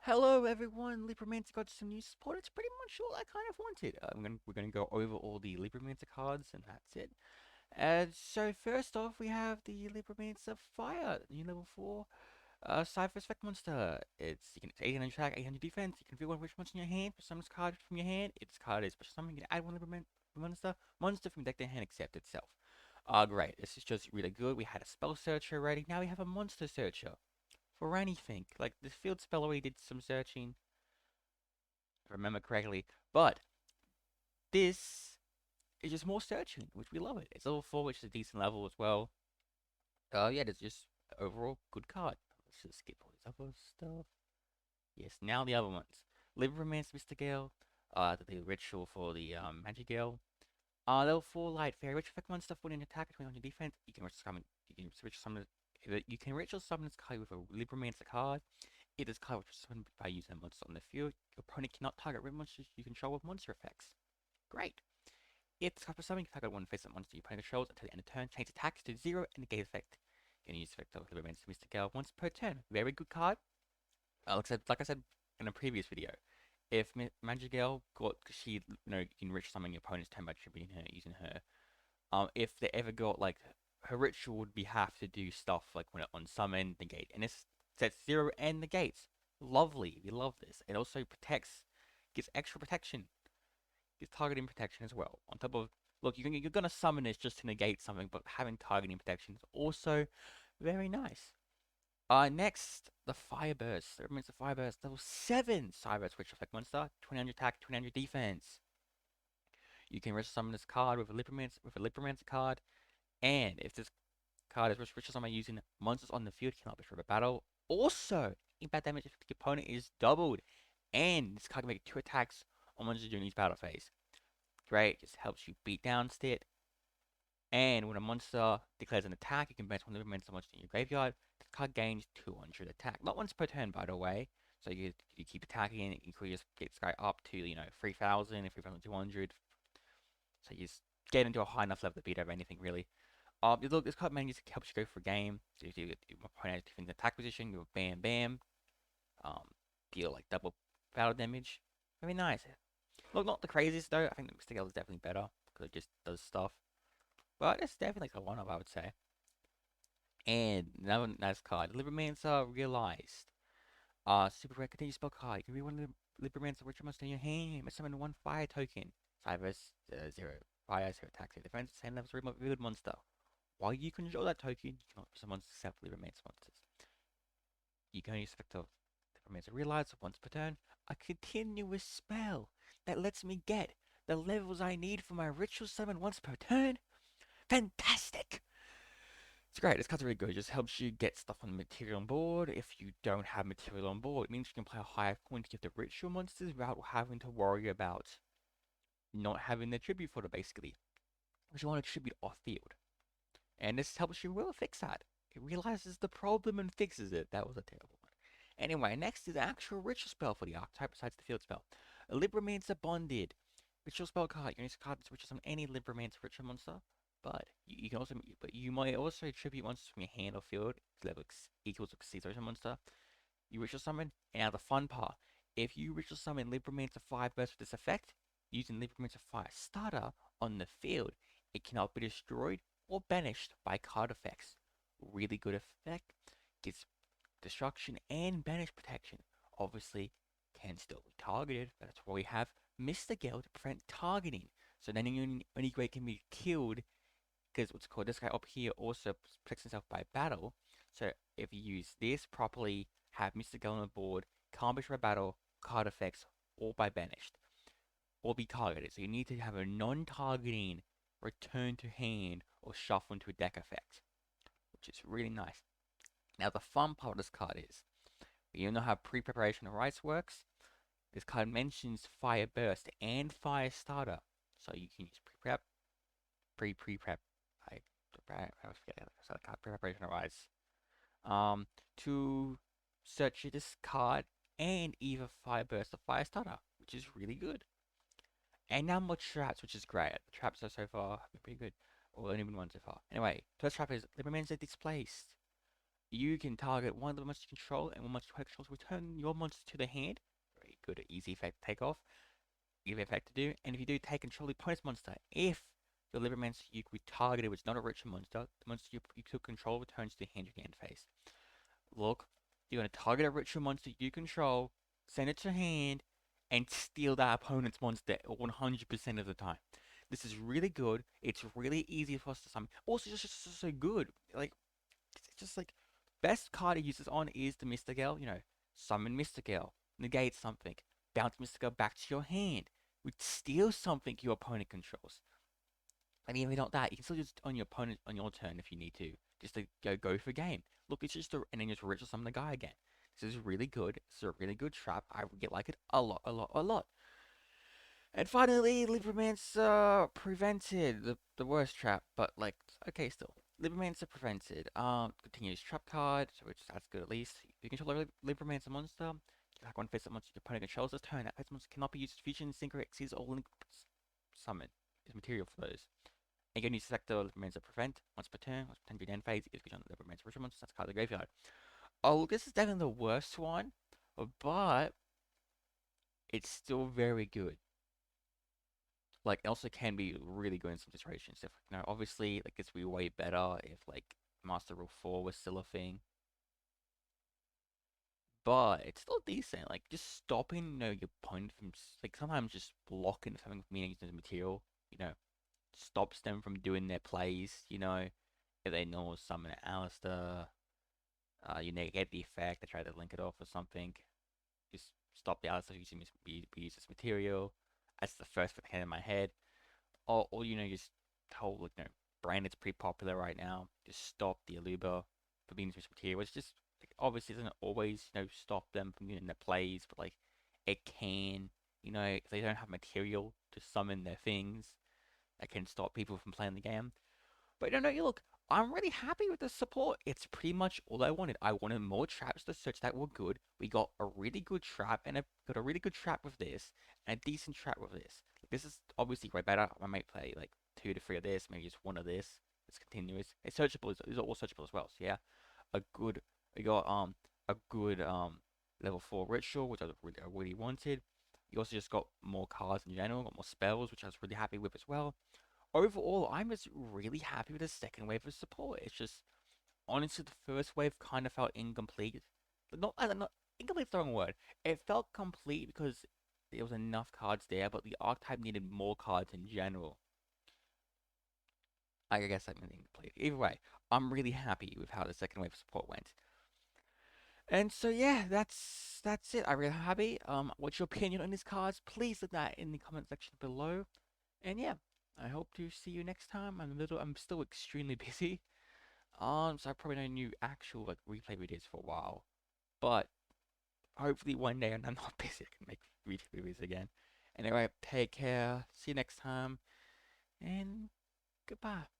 Hello everyone, Libromancer got some new support. It's pretty much all I kind of wanted. We're gonna go over all the Libromancer cards and that's it. So first off we have the Libromancer Fire, new level 4 Cypher Spec monster. It's 800 attack, 800 defense. You can feel one wish monster in your hand, summon this card from your hand. Its card is special summon. You can add one monster from your deck to hand except itself. Great. This is just really good. We had a spell searcher already. Now we have a monster searcher for anything. Like the field spell already did some searching, if I remember correctly. But this is just more searching, which we love it. It's level 4, which is a decent level as well. Yeah, it's just overall good card. Let's just skip all this other stuff. Yes, now the other ones. Libromancer, Mr. Gale, the ritual for the Magic Gale. Level 4 Light Fairy, ritual effect monster, 40 attack, 20 on your defense. You can ritual summon this card with a Libromancer card. It is card which is summoned by using a monster on the field. Your opponent cannot target red monsters you control with monster effects. Great. If this card for summoning, you can target one face-up monster your opponent controls until the end of turn. Change attacks to 0 and negate effect. You can use effect of Libromancer Mystic Gale once per turn. Very good card. Like I said in a previous video, if Magic Gale got, she, enrich summon your opponent's turn by tributing her, using her. If they ever got, like, her ritual would be have to do stuff like when it unsummon, negate, and this sets 0 and negates. Lovely, we love this. It also protects, gives extra protection, gives targeting protection as well. On top of, look, you're gonna summon this just to negate something, but having targeting protection is also very nice. Next, the Fireburst. That remains the Fireburst. Level 7 Cyber Switch Effect Monster. 200 attack, 200 defense. You can ritual summon this card with a Libromancer card. And if this card is ritual summon using monsters on the field, cannot be for a battle. Also, impact damage if the opponent is doubled. And this card can make 2 attacks on monsters during each battle phase. Great, just helps you beat down stat. And when a monster declares an attack, you can banish one Libromancer monster in your graveyard. The card gains 200 attack. Not once per turn, by the way. So you keep attacking and you can just get this guy up to, 3,000 and 3,200. So you just get into a high enough level to beat over anything, really. Look, this card mainly just helps you go for a game. So if your opponent is in attack position, you bam bam. Deal like double battle damage. Very nice. Look, not the craziest though. I think the Mr. Gale is definitely better because it just does stuff. But it's definitely like a one-up, I would say. And another nice card, Libromancer Realized. Super rare continuous spell card. You can read one of the Libromancer ritual monster in your hand. You summon one fire token. Cybers, 0 fire, 0 attack, 0 defense, same level as revealed monster. While you control that token, you cannot summon except Libromancer monsters. You can use effect of Libromancer Realized once per turn. A continuous spell that lets me get the levels I need for my ritual summon once per turn. Fantastic! It's great. This card's really good. It just helps you get stuff on the material on board. If you don't have material on board, it means you can play a higher quantity of the ritual monsters without having to worry about not having the tribute fodder, basically. Because you want to tribute off field. And this helps you really fix that. It realizes the problem and fixes it. That was a terrible one. Anyway, next is the actual ritual spell for the archetype besides the field spell. A Libromancer Bonded. Ritual spell card. You use a card that's ritual on any Libromancer ritual monster. But you might also tribute monsters from your hand or field to level equals to Caesar's monster. You ritual summon, and now the fun part. If you ritual summon Libromancer Fire Burst with this effect, using Libromancer Fire Starter on the field, it cannot be destroyed or banished by card effects. Really good effect. Gets destruction and banish protection. Obviously, can still be targeted, but that's why we have Mr. Gale to prevent targeting. So then only way it can be killed because what's called this guy up here also protects himself by battle. So if you use this properly, have Mr. Gale on the board, can't be by battle, card effects, or by banished, or be targeted. So you need to have a non-targeting return to hand or shuffle into a deck effect, which is really nice. Now the fun part of this card is, you know how pre-preparation of rights works? This card mentions Fire Burst and Fire Starter. So you can use pre-prep, pre-prep, I forget so the card preparation arise. To search this card and either Fire Burst or Fire Starter, which is really good. And now more traps, which is great. The traps are so far have been pretty good. Or only been one so far. Anyway, first trap is Libromancer Displaced. You can target one of the monsters you control, and one monster you control, return your monster to the hand. Very good, easy effect to take off. Easy effect to do. And if you do take control of the opponent's monster, if your Libromancer you retargeted was not a ritual monster, the monster you took control returns to the hand your hand phase. Look, you're going to target a ritual monster you control, send it to hand, and steal that opponent's monster 100% of the time. This is really good. It's really easy for us to summon. Also, just so good. Like, it's just like, best card to use this on is the Mystical. Summon Mystical, negate something, bounce Mystical back to your hand, would steal something your opponent controls. And even not that, you can still just on your opponent on your turn if you need to, just to go for game. Look, it's just and then just ritual summon the guy again. This is really good. It's a really good trap. I get like it a lot, a lot, a lot. And finally, Libromancer prevented the worst trap, but like okay, still. Libromancer prevented. Continues trap card, so which that's good at least. If you control a Libromancer monster, you have one face up monster your opponent controls this turn. That face monster cannot be used to fusion, synchro, exceeds, or link summon. Is material for those. And you can use select the Libromancer prevent once per turn, once per turn, end phase, if you on the Libromancer ritual monster, that's card of the graveyard. Oh, this is definitely the worst one, but it's still very good. Like, it also can be really good in some situations. If obviously, like this would be way better if like Master Rule 4 was still a thing. But it's still decent. Like just stopping, your opponent from like sometimes just blocking something with meaning as material, you know, stops them from doing their plays, if they know summon Alistair, negate the effect, they try to link it off or something. Just stop the Alistair using use this material. That's the first thing that came in my head. Or just whole brand is pretty popular right now. Just stop the Aluba from being used material. It's just like, obviously it doesn't always stop them from doing their plays, but like it can. If they don't have material to summon their things, that can stop people from playing the game. But no, look, I'm really happy with the support. It's pretty much all I wanted. I wanted more traps to search that were good. We got a really good trap, and got a really good trap with this, and a decent trap with this. This is obviously way better. I might play like 2 to 3 of this, maybe just one of this. It's continuous. It's searchable. These are all searchable as well. So yeah, a good. We got a good level 4 ritual, which I really wanted. You also just got more cards in general, got more spells, which I was really happy with as well. Overall, I'm just really happy with the second wave of support. It's just honestly the first wave kind of felt incomplete. But not incomplete's the wrong word. It felt complete because there was enough cards there, but the archetype needed more cards in general. I guess I mean incomplete. Either way, I'm really happy with how the second wave of support went. And so yeah, that's it. I'm really happy. What's your opinion on these cards? Please leave that in the comment section below. And yeah, I hope to see you next time. I'm still extremely busy. So I probably no new actual like replay videos for a while. But hopefully one day when I'm not busy, I can make replay videos again. Anyway, take care. See you next time, and goodbye.